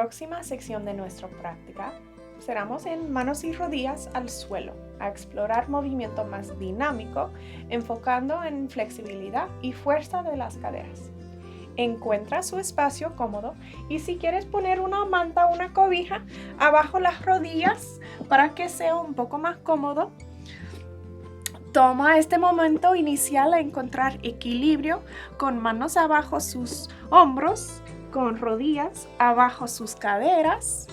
próxima sección de nuestra práctica, cerramos en manos y rodillas al suelo, a explorar movimiento más dinámico, enfocando en flexibilidad y fuerza de las caderas. Encuentra su espacio cómodo y si quieres poner una manta o una cobija abajo las rodillas para que sea un poco más cómodo, toma este momento inicial a encontrar equilibrio con manos abajo sus hombros, con rodillas abajo sus caderas.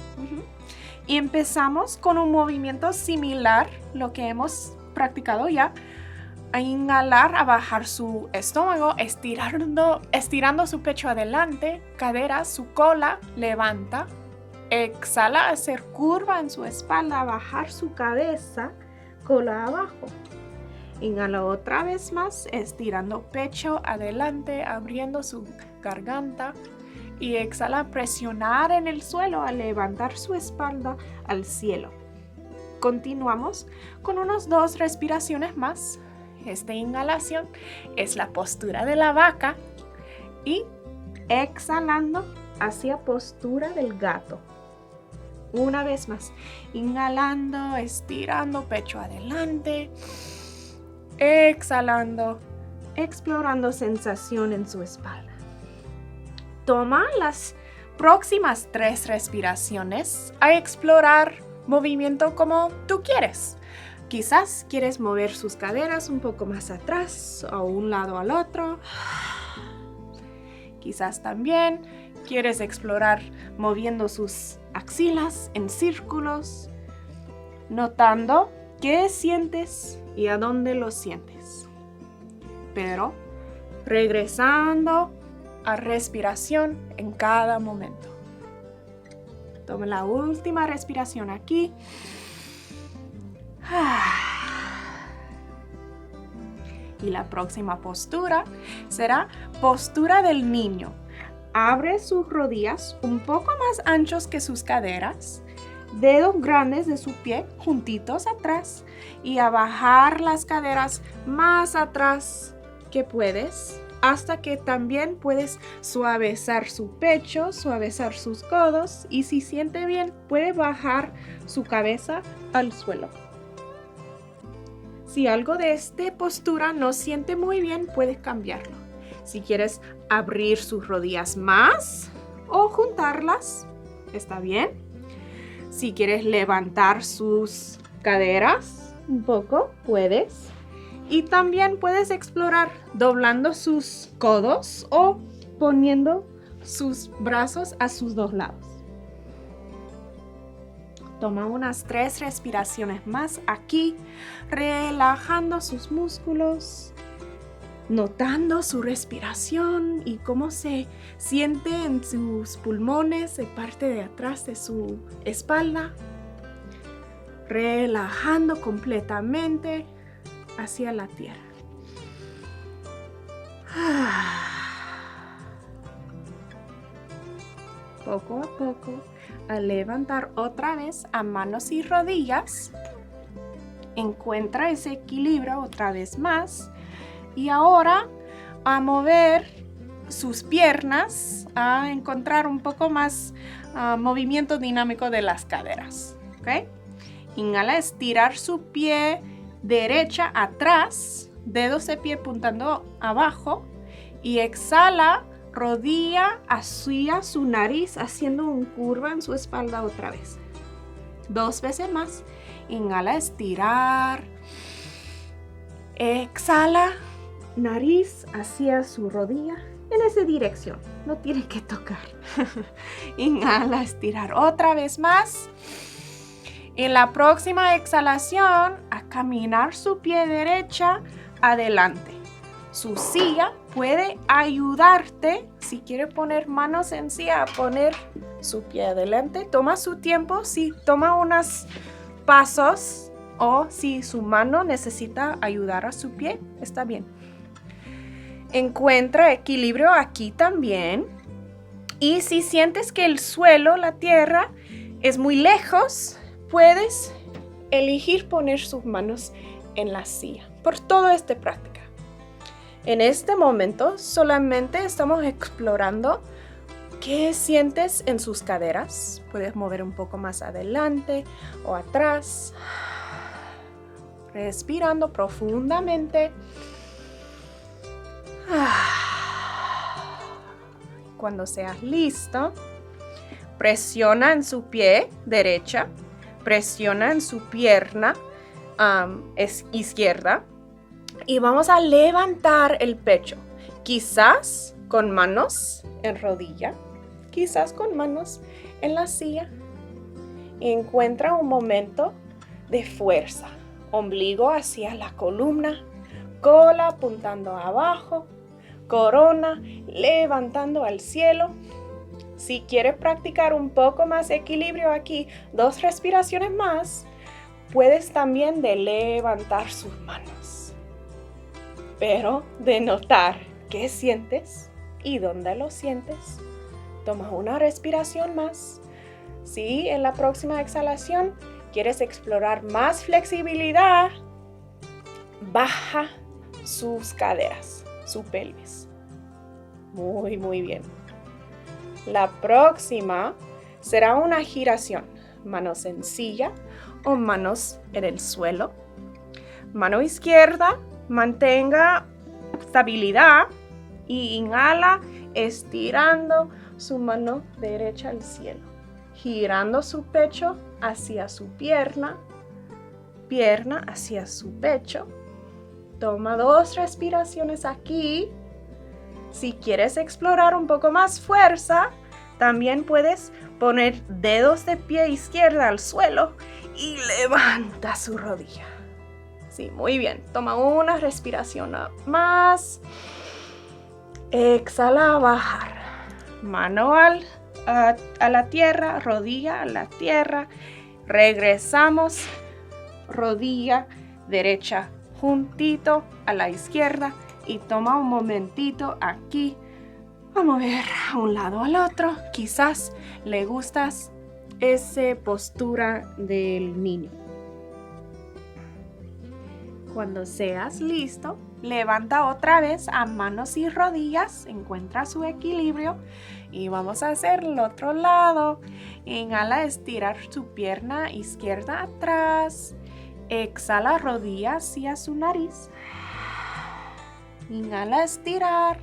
Y empezamos con un movimiento similar, lo que hemos practicado ya. A inhalar, a bajar su estómago, estirando su pecho adelante, caderas, su cola, levanta. Exhala, hacer curva en su espalda, bajar su cabeza, cola abajo. Inhala otra vez más, estirando pecho adelante, abriendo su garganta. Y exhala, presionar en el suelo al levantar su espalda al cielo. Continuamos con unas 2 respiraciones más. Esta inhalación es la postura de la vaca y exhalando hacia postura del gato. Una vez más, inhalando, estirando pecho adelante, exhalando, explorando sensación en su espalda. Toma las próximas 3 respiraciones a explorar movimiento como tú quieres. Quizás quieres mover sus caderas un poco más atrás o un lado al otro. Quizás también quieres explorar moviendo sus axilas en círculos, notando qué sientes y a dónde lo sientes. Pero regresando a respiración en cada momento. Toma la última respiración aquí. Y la próxima postura será postura del niño. Abre sus rodillas un poco más anchos que sus caderas, dedos grandes de su pie juntitos atrás y a bajar las caderas más atrás que puedes, hasta que también puedes suavizar su pecho, suavizar sus codos y si siente bien puede bajar su cabeza al suelo. Si algo de esta postura no siente muy bien, puedes cambiarlo. Si quieres abrir sus rodillas más o juntarlas, está bien. Si quieres levantar sus caderas un poco, puedes. Y también puedes explorar doblando sus codos o poniendo sus brazos a sus 2 lados. Toma unas 3 respiraciones más aquí, relajando sus músculos, notando su respiración y cómo se siente en sus pulmones, de parte de atrás de su espalda. Relajando completamente hacia la tierra. Poco a poco, al levantar otra vez a manos y rodillas, encuentra ese equilibrio otra vez más y ahora a mover sus piernas, a encontrar un poco más movimiento dinámico de las caderas. ¿Okay? Inhala, estirar su pie derecha atrás, dedos de pie apuntando abajo y exhala, rodilla hacia su nariz, haciendo una curva en su espalda otra vez. 2 veces más. Inhala, estirar. Exhala, nariz hacia su rodilla en esa dirección. No tiene que tocar. Inhala, estirar otra vez más. En la próxima exhalación, a caminar su pie derecha adelante. Su silla puede ayudarte, si quiere poner manos en silla, a poner su pie adelante. Toma su tiempo, si toma unos pasos o si su mano necesita ayudar a su pie, está bien. Encuentra equilibrio aquí también. Y si sientes que el suelo, la tierra, es muy lejos, puedes elegir poner sus manos en la silla. Por toda esta práctica. En este momento solamente estamos explorando ¿Qué sientes en sus caderas? Puedes mover un poco más adelante o atrás. Respirando profundamente. Cuando seas listo, presiona en su pie derecha, presiona en su pierna izquierda y vamos a levantar el pecho, quizás con manos en rodilla, quizás con manos en la silla. Encuentra un momento de fuerza, ombligo hacia la columna, cola apuntando abajo, corona levantando al cielo. Si quieres practicar un poco más equilibrio aquí, 2 respiraciones más, puedes también de levantar sus manos. Pero de notar qué sientes y dónde lo sientes. Toma una respiración más. Si en la próxima exhalación quieres explorar más flexibilidad, baja sus caderas, su pelvis. Muy bien. La próxima será una giración. Manos en silla o manos en el suelo. Mano izquierda, mantenga estabilidad y inhala estirando su mano derecha al cielo. Girando su pecho hacia su pierna, pierna hacia su pecho. Toma 2 respiraciones aquí. Si quieres explorar un poco más fuerza, también puedes poner dedos de pie izquierda al suelo y levanta su rodilla. Sí, muy bien. Toma una respiración más. Exhala, bajar. Mano a la tierra, rodilla a la tierra. Regresamos, rodilla derecha juntito a la izquierda y toma un momentito aquí a mover a un lado al otro. Quizás le gustas esa postura del niño. Cuando seas listo, levanta otra vez a manos y rodillas, encuentra su equilibrio y vamos a hacer el otro lado. Inhala, estirar su pierna izquierda atrás. Exhala, rodilla hacia su nariz. Inhala, estirar,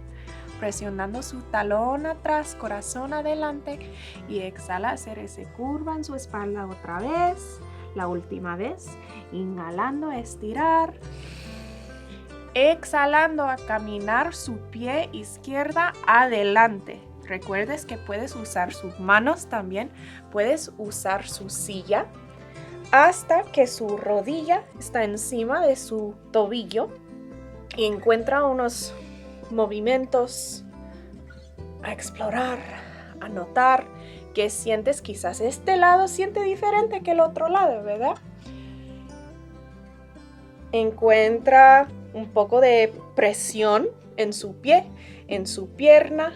presionando su talón atrás, corazón adelante. Y exhala, hacer esa curva en su espalda otra vez. La última vez. Inhalando, estirar. Exhalando a caminar su pie izquierda adelante. Recuerdes que puedes usar sus manos también. Puedes usar su silla hasta que su rodilla está encima de su tobillo y encuentra unos movimientos a explorar, a notar qué sientes. Quizás este lado siente diferente que el otro lado, ¿verdad? Encuentra un poco de presión en su pie, en su pierna.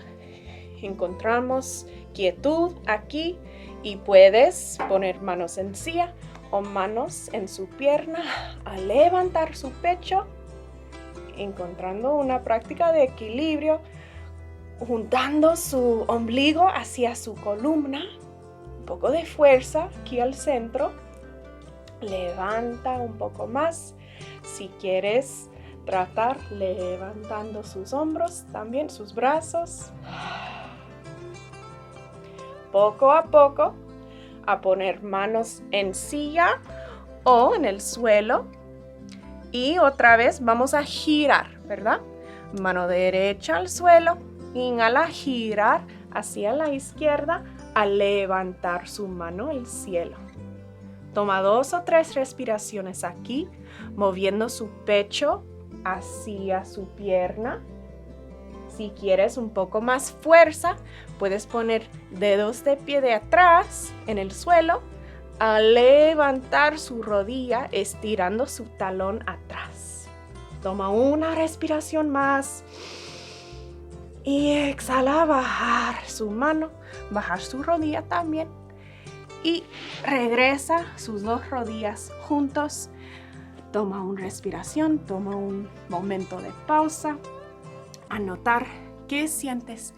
Encontramos quietud aquí y puedes poner manos en silla o manos en su pierna a levantar su pecho, encontrando una práctica de equilibrio, juntando su ombligo hacia su columna, un poco de fuerza aquí al centro. Levanta un poco más. Si quieres tratar levantando sus hombros, también sus brazos. Poco a poco, a poner manos en silla o en el suelo. Y otra vez vamos a girar, ¿verdad? Mano derecha al suelo. Inhala, girar hacia la izquierda a levantar su mano al cielo. Toma 2 o 3 respiraciones aquí, moviendo su pecho hacia su pierna. Si quieres un poco más fuerza, puedes poner dedos de pie de atrás en el suelo a levantar su rodilla, estirando su talón atrás. Toma una respiración más y exhala, bajar su mano, bajar su rodilla también. Y regresa sus 2 rodillas juntos. Toma una respiración, toma un momento de pausa. A notar qué sientes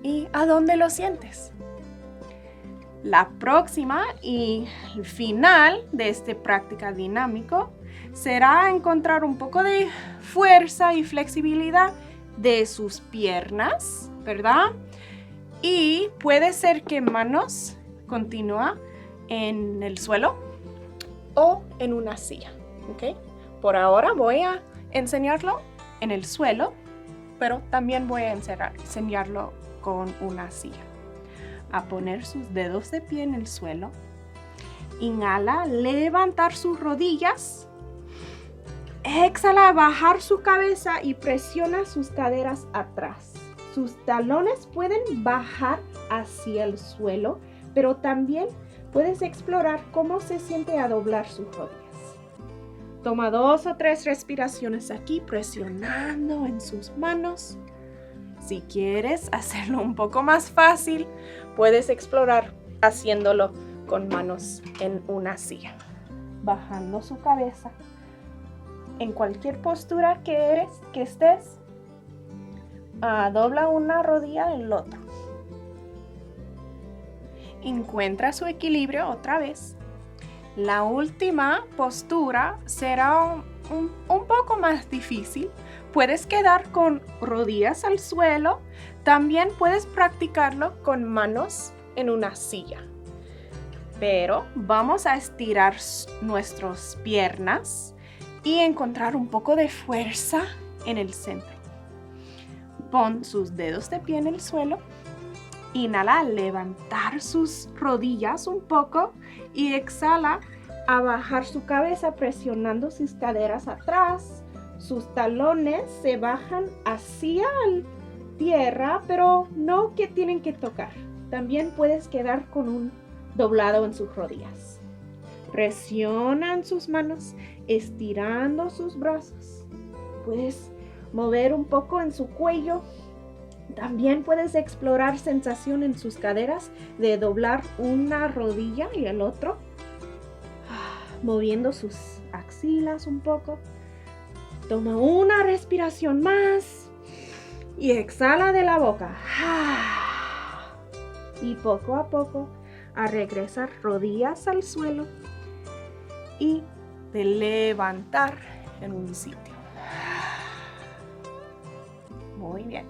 ¿Y a dónde lo sientes? La próxima y el final de esta práctica dinámico será encontrar un poco de fuerza y flexibilidad de sus piernas, ¿verdad? Y puede ser que manos continúa en el suelo o en una silla, ¿ok? Por ahora voy a enseñarlo en el suelo, pero también voy a enseñarlo con una silla. A poner sus dedos de pie en el suelo. Inhala, levantar sus rodillas. Exhala, bajar su cabeza y presiona sus caderas atrás. Sus talones pueden bajar hacia el suelo, pero también puedes explorar cómo se siente a doblar sus rodillas. Toma 2 o 3 respiraciones aquí, presionando en sus manos. Si quieres hacerlo un poco más fácil, puedes explorar haciéndolo con manos en una silla. Bajando su cabeza. En cualquier postura que estés, dobla una rodilla en la otra. Encuentra su equilibrio otra vez. La última postura será un poco más difícil. Puedes quedar con rodillas al suelo. También puedes practicarlo con manos en una silla. Pero vamos a estirar nuestras piernas y encontrar un poco de fuerza en el centro. Pon sus dedos de pie en el suelo. Inhala, levantar sus rodillas un poco y exhala a bajar su cabeza presionando sus caderas atrás. Sus talones se bajan hacia la tierra, pero no que tienen que tocar. También puedes quedar con un doblado en sus rodillas. Presionan sus manos, estirando sus brazos. Puedes mover un poco en su cuello. También puedes explorar sensación en sus caderas de doblar una rodilla y el otro. Moviendo sus axilas un poco. Toma una respiración más y exhala de la boca. Y poco a poco a regresar rodillas al suelo y de levantar en un sitio. Muy bien.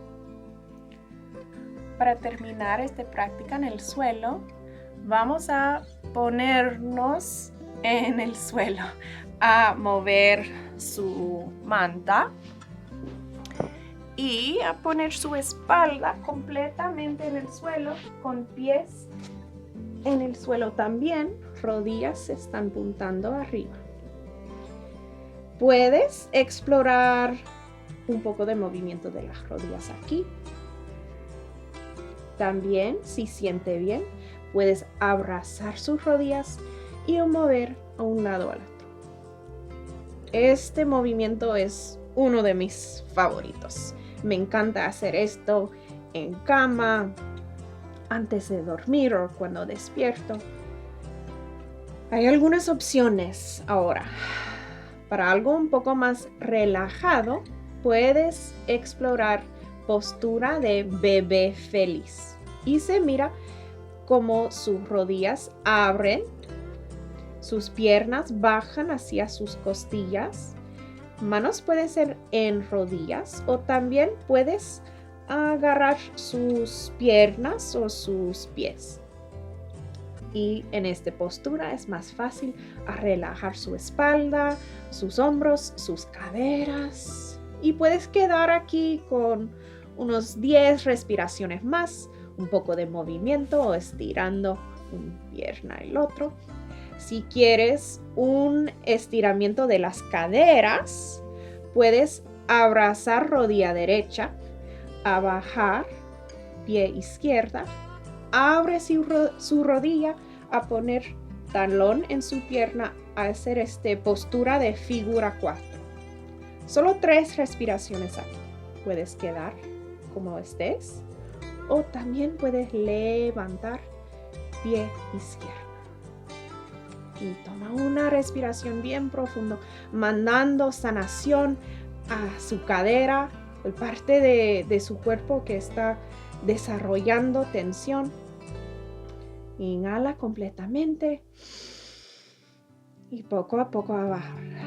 Para terminar esta práctica en el suelo, vamos a ponernos en el suelo, a mover su manta y a poner su espalda completamente en el suelo, con pies en el suelo también, rodillas se están apuntando arriba. Puedes explorar un poco de movimiento de las rodillas aquí. También, si siente bien, puedes abrazar sus rodillas y mover a un lado al otro. Este movimiento es uno de mis favoritos. Me encanta hacer esto en cama, antes de dormir o cuando despierto. Hay algunas opciones ahora. Para algo un poco más relajado, puedes explorar postura de bebé feliz. Y se mira cómo sus rodillas abren, sus piernas bajan hacia sus costillas. Manos pueden ser en rodillas o también puedes agarrar sus piernas o sus pies. Y en esta postura es más fácil a relajar su espalda, sus hombros, sus caderas. Y puedes quedar aquí con unos 10 respiraciones más, un poco de movimiento o estirando una pierna y el otro. Si quieres un estiramiento de las caderas, puedes abrazar rodilla derecha, a bajar pie izquierda, abre su rodilla, a poner talón en su pierna, a hacer esta postura de figura 4. Solo 3 respiraciones aquí. Puedes quedar como estés o también puedes levantar pie izquierdo. Y toma una respiración bien profundo, mandando sanación a su cadera, el parte de su cuerpo que está desarrollando tensión. Inhala completamente y poco a poco a bajar.